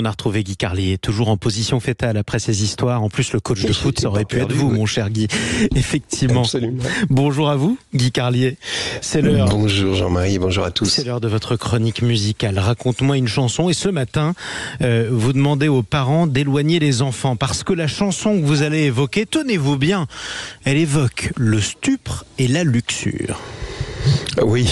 On a retrouvé Guy Carlier, toujours en position fétale après ces histoires. En plus, le coach de foot, ça aurait pu être vous, mon cher Guy. Effectivement. Absolument. Bonjour à vous, Guy Carlier. C'est l'heure. Bonjour Jean-Marie, bonjour à tous. C'est l'heure de votre chronique musicale. Raconte-moi une chanson. Et ce matin, vous demandez aux parents d'éloigner les enfants parce que la chanson que vous allez évoquer, tenez-vous bien, elle évoque le stupre et la luxure. Oui,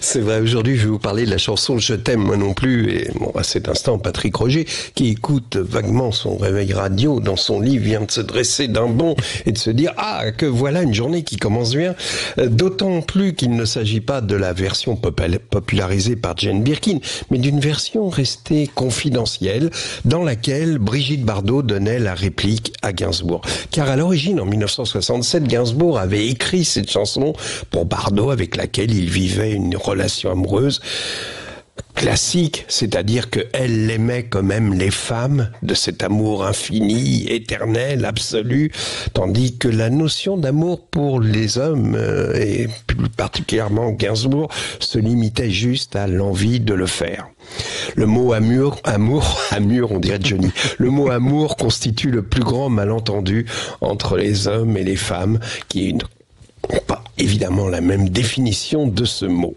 c'est vrai. Aujourd'hui, je vais vous parler de la chanson « Je t'aime, moi non plus ». Et bon, à cet instant, Patrick Roger, qui écoute vaguement son réveil radio dans son lit, vient de se dresser d'un bond et de se dire « Ah, que voilà une journée qui commence bien ». D'autant plus qu'il ne s'agit pas de la version popularisée par Jane Birkin, mais d'une version restée confidentielle dans laquelle Brigitte Bardot donnait la réplique à Gainsbourg. Car à l'origine, en 1967, Gainsbourg avait écrit cette chanson pour Bardot avec laquelle il vivait une relation amoureuse classique, c'est-à-dire qu'elle l'aimait comme aiment les femmes, de cet amour infini, éternel, absolu, tandis que la notion d'amour pour les hommes, et plus particulièrement Gainsbourg, se limitait juste à l'envie de le faire. Le mot amour, on dirait Johnny. Le mot amour constitue le plus grand malentendu entre les hommes et les femmes, qui n'ont pas évidemment la même définition de ce mot.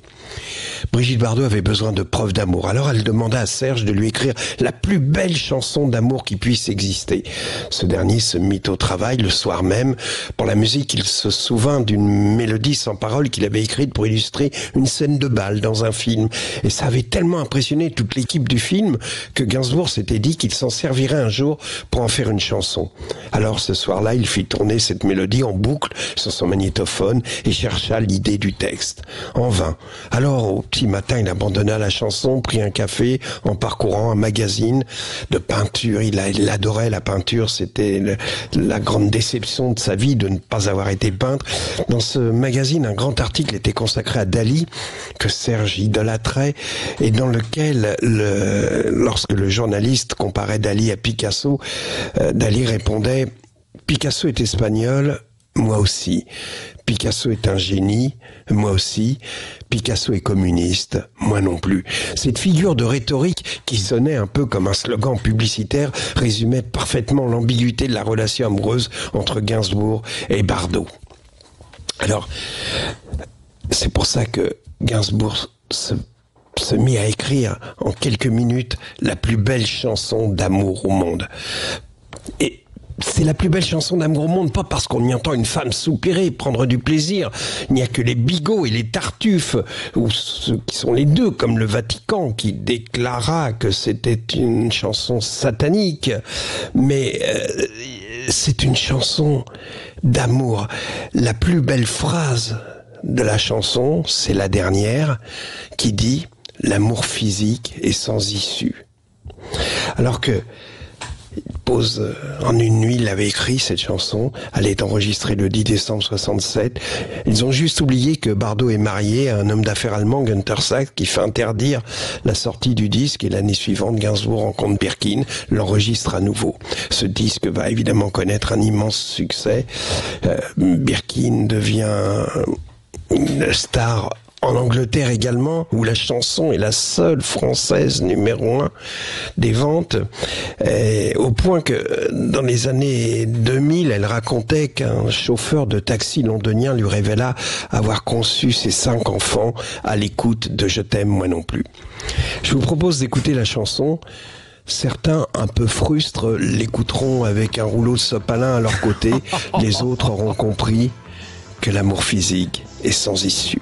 Brigitte Bardot avait besoin de preuves d'amour. Alors elle demanda à Serge de lui écrire la plus belle chanson d'amour qui puisse exister. Ce dernier se mit au travail le soir même. Pour la musique, il se souvint d'une mélodie sans parole qu'il avait écrite pour illustrer une scène de bal dans un film. Et ça avait tellement impressionné toute l'équipe du film que Gainsbourg s'était dit qu'il s'en servirait un jour pour en faire une chanson. Alors ce soir-là, il fit tourner cette mélodie en boucle sur son magnétophone et chercha l'idée du texte. En vain. Alors au petit matin, il abandonna la chanson, prit un café en parcourant un magazine de peinture. Il adorait la peinture, c'était la grande déception de sa vie de ne pas avoir été peintre. Dans ce magazine, un grand article était consacré à Dali, que Serge idolâtrait, et dans lequel, lorsque le journaliste comparait Dali à Picasso, Dali répondait « Picasso est espagnol, moi aussi. Picasso est un génie, moi aussi. Picasso est communiste, moi non plus. » Cette figure de rhétorique qui sonnait un peu comme un slogan publicitaire résumait parfaitement l'ambiguïté de la relation amoureuse entre Gainsbourg et Bardot. Alors, c'est pour ça que Gainsbourg se mit à écrire en quelques minutes la plus belle chanson d'amour au monde. Et c'est la plus belle chanson d'amour au monde, pas parce qu'on y entend une femme soupirer, prendre du plaisir. Il n'y a que les bigots et les tartuffes, ou ceux qui sont les deux, comme le Vatican, qui déclara que c'était une chanson satanique. Mais c'est une chanson d'amour. La plus belle phrase de la chanson, c'est la dernière, qui dit « L'amour physique est sans issue ». Alors que Pose en une nuit, il avait écrit cette chanson. Elle est enregistrée le 10 décembre 67. Ils ont juste oublié que Bardot est marié à un homme d'affaires allemand, Günther Sachs, qui fait interdire la sortie du disque. Et l'année suivante, Gainsbourg rencontre Birkin, l'enregistre à nouveau. Ce disque va évidemment connaître un immense succès. Birkin devient une star en Angleterre également, où la chanson est la seule française numéro 1 des ventes, au point que dans les années 2000, elle racontait qu'un chauffeur de taxi londonien lui révéla avoir conçu ses 5 enfants à l'écoute de « Je t'aime, moi non plus ». Je vous propose d'écouter la chanson. Certains, un peu frustres, l'écouteront avec un rouleau de sopalin à leur côté. Les autres auront compris que l'amour physique est sans issue.